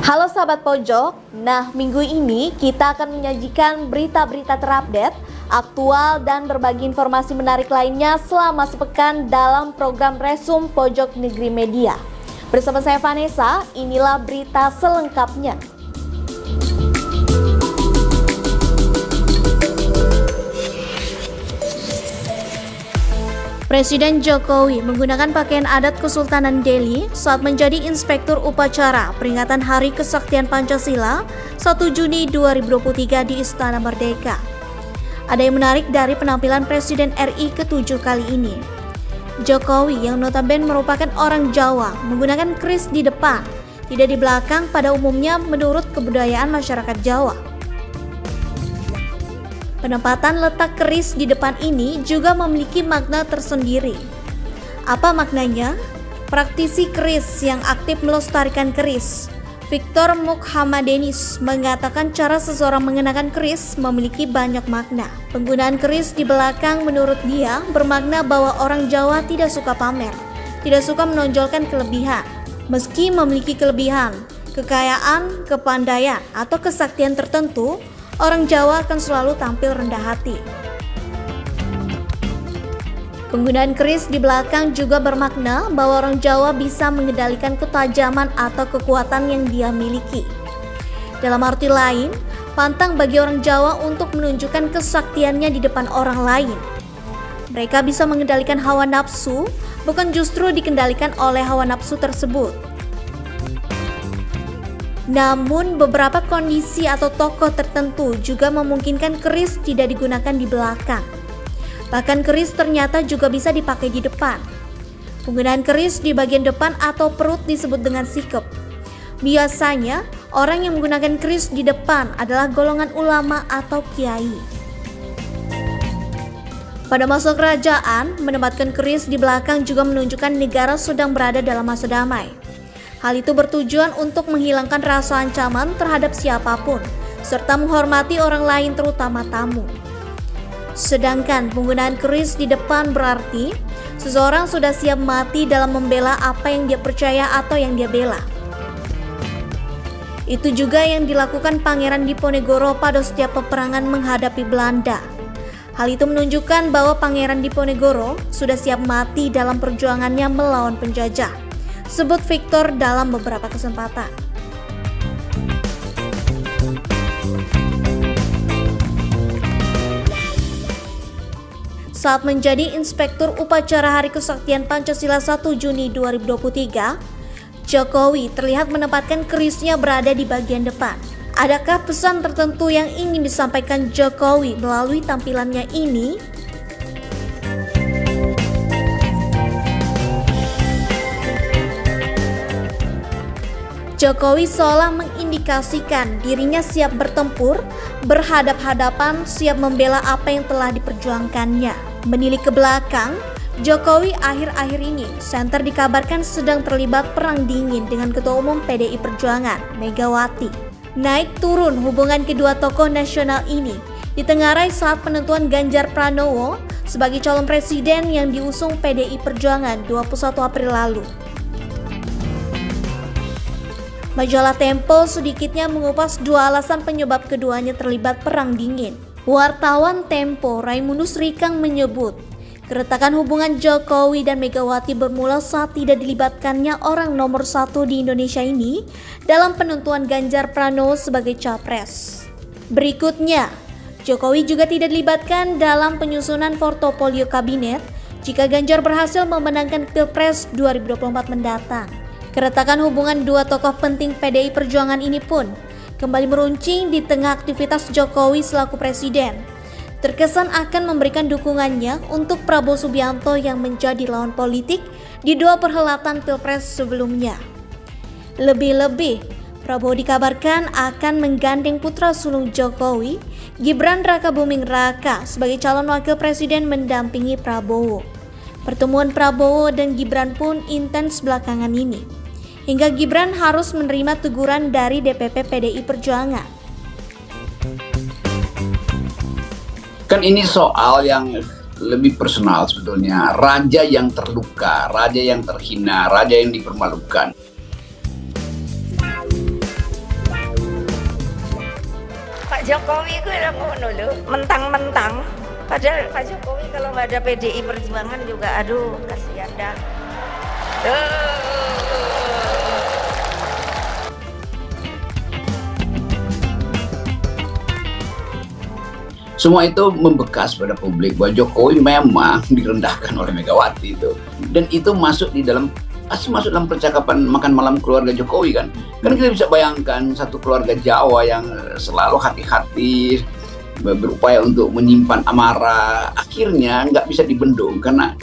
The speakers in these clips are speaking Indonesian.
Halo sahabat pojok, minggu ini kita akan menyajikan berita-berita terupdate, aktual dan berbagi informasi menarik lainnya selama sepekan dalam program Resum Pojok Negeri Media. Bersama saya Vanessa, inilah berita selengkapnya. Presiden Jokowi menggunakan pakaian adat Kesultanan Delhi saat menjadi inspektur upacara peringatan Hari Kesaktian Pancasila 1 Juni 2023 di Istana Merdeka. Ada yang menarik dari penampilan Presiden RI ke-7 kali ini. Jokowi yang notabene merupakan orang Jawa menggunakan keris di depan, tidak di belakang pada umumnya menurut kebudayaan masyarakat Jawa. Penempatan letak keris di depan ini juga memiliki makna tersendiri. Apa maknanya? Praktisi keris yang aktif melestarikan keris, Victor Mukhamadenis, mengatakan cara seseorang mengenakan keris memiliki banyak makna. Penggunaan keris di belakang menurut dia bermakna bahwa orang Jawa tidak suka pamer, tidak suka menonjolkan kelebihan. Meski memiliki kelebihan, kekayaan, kepandaian, atau kesaktian tertentu, orang Jawa akan selalu tampil rendah hati. Penggunaan keris di belakang juga bermakna bahwa orang Jawa bisa mengendalikan ketajaman atau kekuatan yang dia miliki. Dalam arti lain, pantang bagi orang Jawa untuk menunjukkan kesaktiannya di depan orang lain. Mereka bisa mengendalikan hawa nafsu, bukan justru dikendalikan oleh hawa nafsu tersebut. Namun beberapa kondisi atau tokoh tertentu juga memungkinkan keris tidak digunakan di belakang. Bahkan keris ternyata juga bisa dipakai di depan. Penggunaan keris di bagian depan atau perut disebut dengan sikep. Biasanya orang yang menggunakan keris di depan adalah golongan ulama atau kiai. Pada masa kerajaan, menempatkan keris di belakang juga menunjukkan negara sedang berada dalam masa damai. Hal itu bertujuan untuk menghilangkan rasa ancaman terhadap siapapun, serta menghormati orang lain terutama tamu. Sedangkan penggunaan keris di depan berarti seseorang sudah siap mati dalam membela apa yang dia percaya atau yang dia bela. Itu juga yang dilakukan Pangeran Diponegoro pada setiap peperangan menghadapi Belanda. Hal itu menunjukkan bahwa Pangeran Diponegoro sudah siap mati dalam perjuangannya melawan penjajah, sebut Victor dalam beberapa kesempatan. Saat menjadi inspektur upacara Hari Kesaktian Pancasila 1 Juni 2023, Jokowi terlihat menempatkan kerisnya berada di bagian depan. Adakah pesan tertentu yang ingin disampaikan Jokowi melalui tampilannya ini? Jokowi seolah mengindikasikan dirinya siap bertempur, berhadap-hadapan, siap membela apa yang telah diperjuangkannya. Menilik ke belakang, Jokowi akhir-akhir ini center dikabarkan sedang terlibat perang dingin dengan Ketua Umum PDI Perjuangan, Megawati. Naik turun hubungan kedua tokoh nasional ini ditengarai saat penentuan Ganjar Pranowo sebagai calon presiden yang diusung PDI Perjuangan 21 April lalu. Majalah Tempo sedikitnya mengupas dua alasan penyebab keduanya terlibat perang dingin. Wartawan Tempo Raimunus Rikang menyebut, keretakan hubungan Jokowi dan Megawati bermula saat tidak dilibatkannya orang nomor 1 di Indonesia ini dalam penentuan Ganjar Pranowo sebagai capres. Berikutnya, Jokowi juga tidak dilibatkan dalam penyusunan portofolio kabinet jika Ganjar berhasil memenangkan Pilpres 2024 mendatang. Keretakan hubungan dua tokoh penting PDI Perjuangan ini pun kembali meruncing di tengah aktivitas Jokowi selaku presiden. Terkesan akan memberikan dukungannya untuk Prabowo Subianto yang menjadi lawan politik di dua perhelatan Pilpres sebelumnya. Lebih-lebih, Prabowo dikabarkan akan menggandeng putra sulung Jokowi, Gibran Rakabuming Raka, sebagai calon wakil presiden mendampingi Prabowo. Pertemuan Prabowo dan Gibran pun intens belakangan ini, hingga Gibran harus menerima teguran dari DPP PDI Perjuangan. Kan ini soal yang lebih personal sebetulnya. Raja yang terluka, raja yang terhina, raja yang dipermalukan. Pak Jokowi ku ya ngono lho, mentang-mentang. Padahal Pak Jokowi kalau nggak ada PDI Perjuangan juga, aduh kasihan dah. Semua itu membekas pada publik bahwa Jokowi memang direndahkan oleh Megawati itu, dan itu pasti masuk dalam percakapan makan malam keluarga Jokowi kan. Kan kita bisa bayangkan satu keluarga Jawa yang selalu hati-hati berupaya untuk menyimpan amarah, akhirnya nggak bisa dibendung karena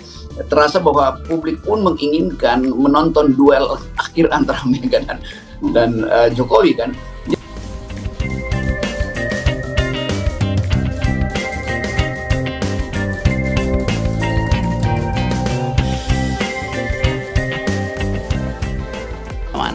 terasa bahwa publik pun menginginkan menonton duel akhir antara Mega dan Jokowi kan.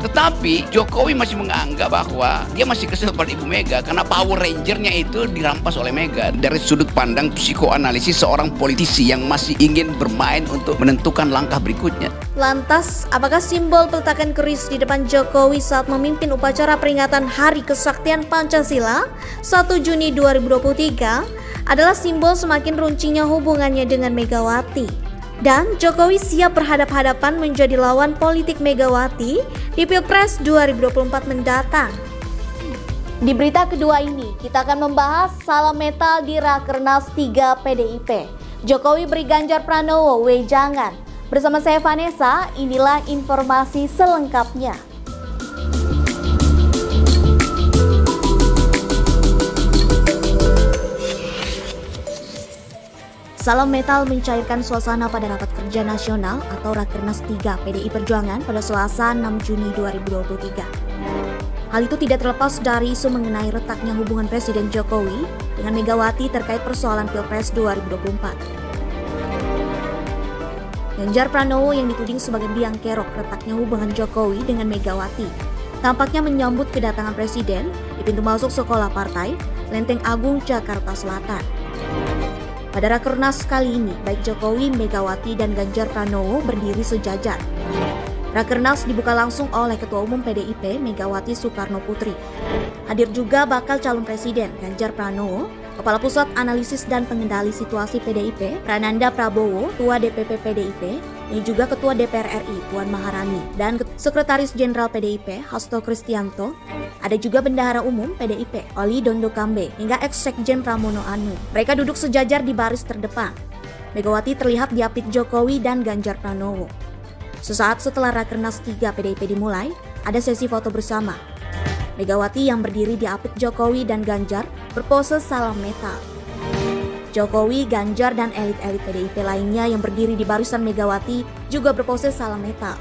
Tetapi Jokowi masih menganggap bahwa dia masih kesel pada Ibu Mega karena Power Ranger-nya itu dirampas oleh Mega. Dari sudut pandang psikoanalisis seorang politisi yang masih ingin bermain untuk menentukan langkah berikutnya. Lantas, apakah simbol peletakan keris di depan Jokowi saat memimpin upacara peringatan Hari Kesaktian Pancasila 1 Juni 2023 adalah simbol semakin runcingnya hubungannya dengan Megawati? Dan Jokowi siap berhadap-hadapan menjadi lawan politik Megawati di Pilpres 2024 mendatang. Di berita kedua ini, kita akan membahas salam metal di Rakernas 3 PDIP. Jokowi beri Ganjar Pranowo wejangan. Bersama saya Vanessa, inilah informasi selengkapnya. Salam metal mencairkan suasana pada rapat kerja nasional atau Rakernas 3 PDI Perjuangan pada Selasa 6 Juni 2023. Hal itu tidak terlepas dari isu mengenai retaknya hubungan Presiden Jokowi dengan Megawati terkait persoalan Pilpres 2024. Ganjar Pranowo yang dituding sebagai biang kerok retaknya hubungan Jokowi dengan Megawati tampaknya menyambut kedatangan Presiden di pintu masuk sekolah partai Lenteng Agung, Jakarta Selatan. Pada Rakernas kali ini, baik Jokowi, Megawati, dan Ganjar Pranowo berdiri sejajar. Rakernas dibuka langsung oleh Ketua Umum PDIP, Megawati Soekarno Putri. Hadir juga bakal calon Presiden Ganjar Pranowo, Kepala Pusat Analisis dan Pengendali Situasi PDIP, Prananda Prabowo, Ketua DPP PDIP, yang juga Ketua DPR RI, Puan Maharani, dan Sekretaris Jenderal PDIP, Hasto Kristianto. Ada juga Bendahara Umum PDIP, Oli Dondo Kambe, hingga ex-sekjen Pramono Anung. Mereka duduk sejajar di baris terdepan. Megawati terlihat diapit Jokowi dan Ganjar Pranowo. Sesaat setelah Rakernas 3 PDIP dimulai, ada sesi foto bersama. Megawati yang berdiri diapit Jokowi dan Ganjar berpose salam metal. Jokowi, Ganjar, dan elit-elit PDIP lainnya yang berdiri di barisan Megawati juga berpose salam metal.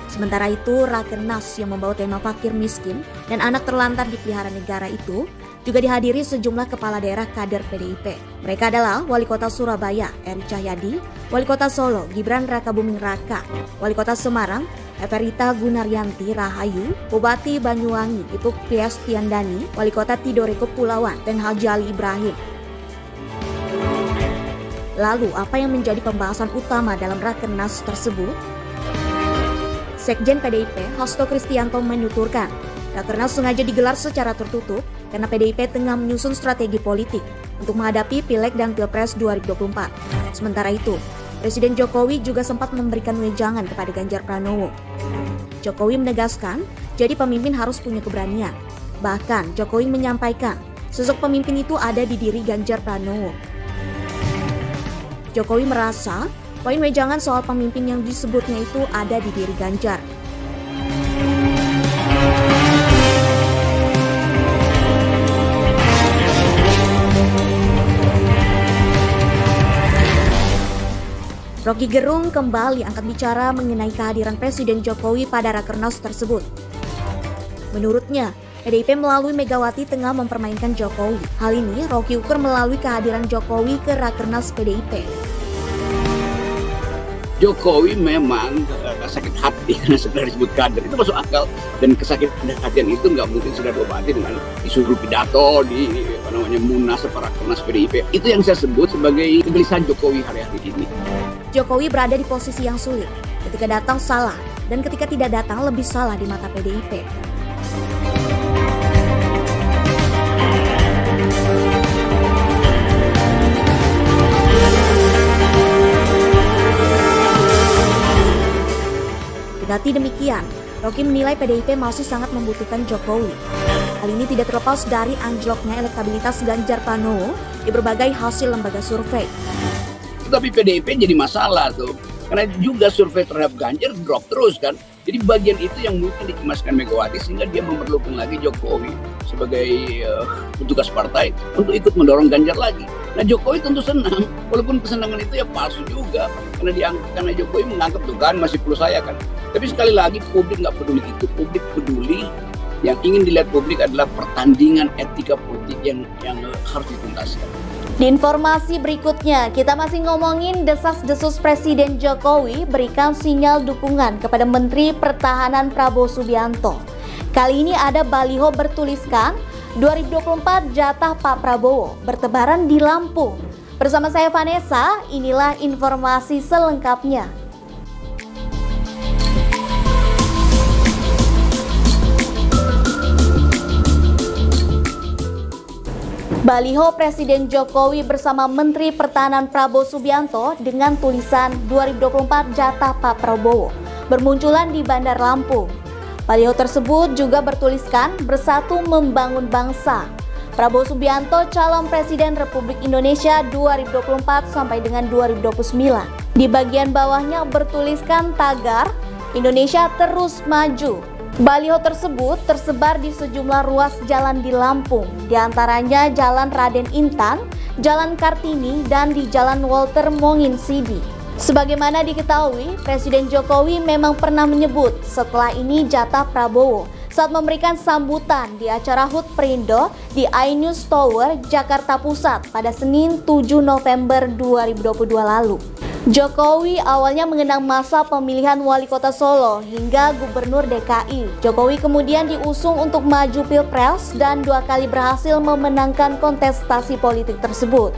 Sementara itu, Rakernas yang membawa tema fakir miskin dan anak terlantar dipelihara negara itu juga dihadiri sejumlah kepala daerah kader PDIP. Mereka adalah Wali Kota Surabaya, Eri Cahyadi, Wali Kota Solo, Gibran Rakabuming Raka, Wali Kota Semarang, Everita Gunaryanti Rahayu, Bupati Banyuwangi, Ipuk Priastiandani, Wali Kota Tidore Kepulauan, dan Haji Ali Ibrahim. Lalu, apa yang menjadi pembahasan utama dalam Rakernas tersebut? Sekjen PDIP, Hasto Kristianto menuturkan, Rakernas sengaja digelar secara tertutup karena PDIP tengah menyusun strategi politik untuk menghadapi Pileg dan Pilpres 2024. Sementara itu, Presiden Jokowi juga sempat memberikan wejangan kepada Ganjar Pranowo. Jokowi menegaskan, jadi pemimpin harus punya keberanian. Bahkan, Jokowi menyampaikan, sosok pemimpin itu ada di diri Ganjar Pranowo. Jokowi merasa, poin wejangan soal pemimpin yang disebutnya itu ada di diri Ganjar. Rocky Gerung kembali angkat bicara mengenai kehadiran Presiden Jokowi pada Rakernas tersebut. Menurutnya, PDIP melalui Megawati tengah mempermainkan Jokowi. Hal ini Rocky ukur melalui kehadiran Jokowi ke Rakernas PDIP. Jokowi memang sakit hati karena sudah disebut kader, itu masuk akal, dan kesakitan hatian itu nggak mungkin sudah diobati dengan disuruh pidato di Munas Rakernas PDIP. Itu yang saya sebut sebagai kegelisahan Jokowi hari-hari ini. Jokowi berada di posisi yang sulit. Ketika datang salah, dan ketika tidak datang lebih salah di mata PDIP. Kendati demikian, Rocky menilai PDIP masih sangat membutuhkan Jokowi. Hal ini tidak terlepas dari anjloknya elektabilitas Ganjar Pranowo di berbagai hasil lembaga survei. Tetapi PDIP jadi masalah tuh, karena juga survei terhadap Ganjar drop terus kan. Jadi bagian itu yang mungkin dicemaskan Megawati sehingga dia memerlukan lagi Jokowi sebagai petugas partai untuk ikut mendorong Ganjar lagi. Nah Jokowi tentu senang, walaupun kesenangan itu ya palsu juga, karena Jokowi menganggap tuh kan masih perlu saya kan. Tapi sekali lagi publik nggak peduli itu, publik peduli yang ingin dilihat publik adalah pertandingan etika politik yang harus dituntaskan. Di informasi berikutnya, kita masih ngomongin desas-desus Presiden Jokowi berikan sinyal dukungan kepada Menteri Pertahanan Prabowo Subianto. Kali ini ada baliho bertuliskan 2024 jatah Pak Prabowo bertebaran di Lampung. Bersama saya Vanessa, inilah informasi selengkapnya. Baliho Presiden Jokowi bersama Menteri Pertahanan Prabowo Subianto dengan tulisan 2024 jatah Pak Prabowo bermunculan di Bandar Lampung. Baliho tersebut juga bertuliskan bersatu membangun bangsa. Prabowo Subianto calon Presiden Republik Indonesia 2024 sampai dengan 2029. Di bagian bawahnya bertuliskan tagar Indonesia terus maju. Baliho tersebut tersebar di sejumlah ruas jalan di Lampung, diantaranya Jalan Raden Intan, Jalan Kartini, dan di Jalan Walter Monginsidi. Sebagaimana diketahui, Presiden Jokowi memang pernah menyebut setelah ini jatah Prabowo saat memberikan sambutan di acara HUT Perindo di iNews Tower, Jakarta Pusat pada Senin 7 November 2022 lalu. Jokowi awalnya mengenang masa pemilihan wali kota Solo hingga gubernur DKI. Jokowi kemudian diusung untuk maju Pilpres dan 2 kali berhasil memenangkan kontestasi politik tersebut.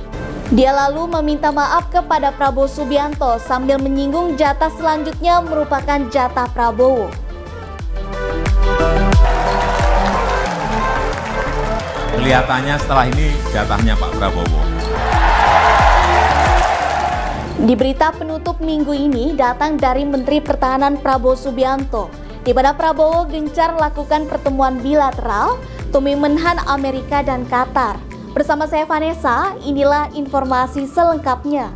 Dia lalu meminta maaf kepada Prabowo Subianto sambil menyinggung jatah selanjutnya merupakan jatah Prabowo. Kelihatannya setelah ini jatahnya Pak Prabowo. Di berita penutup minggu ini datang dari Menteri Pertahanan Prabowo Subianto, di mana Prabowo gencar lakukan pertemuan bilateral Tumi Menhan Amerika dan Qatar. Bersama saya Vanessa, inilah informasi selengkapnya.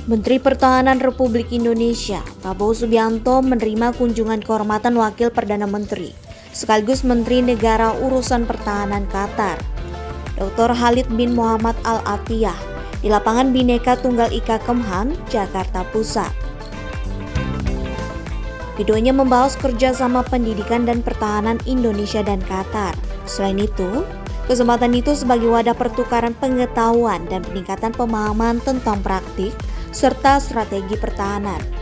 Menteri Pertahanan Republik Indonesia Prabowo Subianto menerima kunjungan kehormatan Wakil Perdana Menteri sekaligus Menteri Negara Urusan Pertahanan Qatar, Dr. Khalid bin Muhammad Al-Atiyah di lapangan Bhinneka Tunggal Ika Kemhan, Jakarta Pusat. Keduanya membahas kerjasama pendidikan dan pertahanan Indonesia dan Qatar. Selain itu, kesempatan itu sebagai wadah pertukaran pengetahuan dan peningkatan pemahaman tentang praktik serta strategi pertahanan.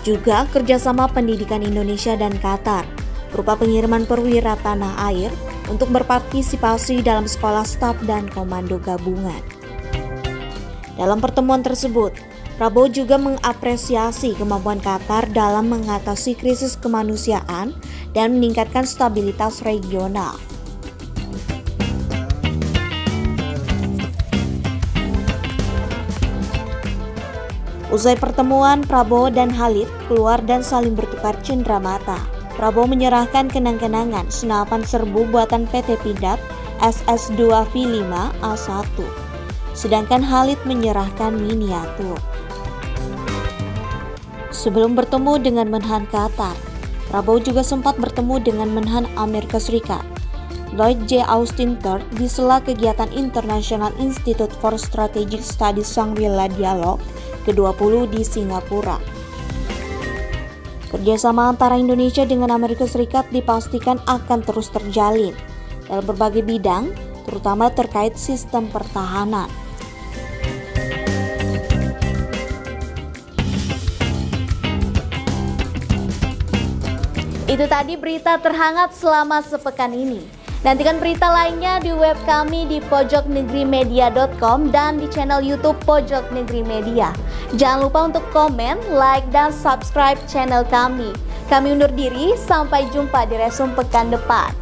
Juga kerjasama pendidikan Indonesia dan Qatar berupa pengiriman perwira tanah air untuk berpartisipasi dalam sekolah staf dan komando gabungan. Dalam pertemuan tersebut, Prabowo juga mengapresiasi kemampuan Qatar dalam mengatasi krisis kemanusiaan dan meningkatkan stabilitas regional. Usai pertemuan, Prabowo dan Khalid keluar dan saling bertukar cenderamata. Prabowo menyerahkan kenang-kenangan senapan serbu buatan PT Pindad SS2V5A1, sedangkan Khalid menyerahkan miniatur. Sebelum bertemu dengan Menhan Qatar, Prabowo juga sempat bertemu dengan Menhan Amerika Serikat, Lloyd J. Austin III, di sela kegiatan International Institute for Strategic Studies Shangri-La Dialogue ke-20 di Singapura. Kerjasama antara Indonesia dengan Amerika Serikat dipastikan akan terus terjalin dalam berbagai bidang, terutama terkait sistem pertahanan. Itu tadi berita terhangat selama sepekan ini. Nantikan berita lainnya di web kami di pojoknegrimedia.com dan di channel YouTube Pojok Negeri Media. Jangan lupa untuk komen, like, dan subscribe channel kami. Kami undur diri, sampai jumpa di Resum pekan depan.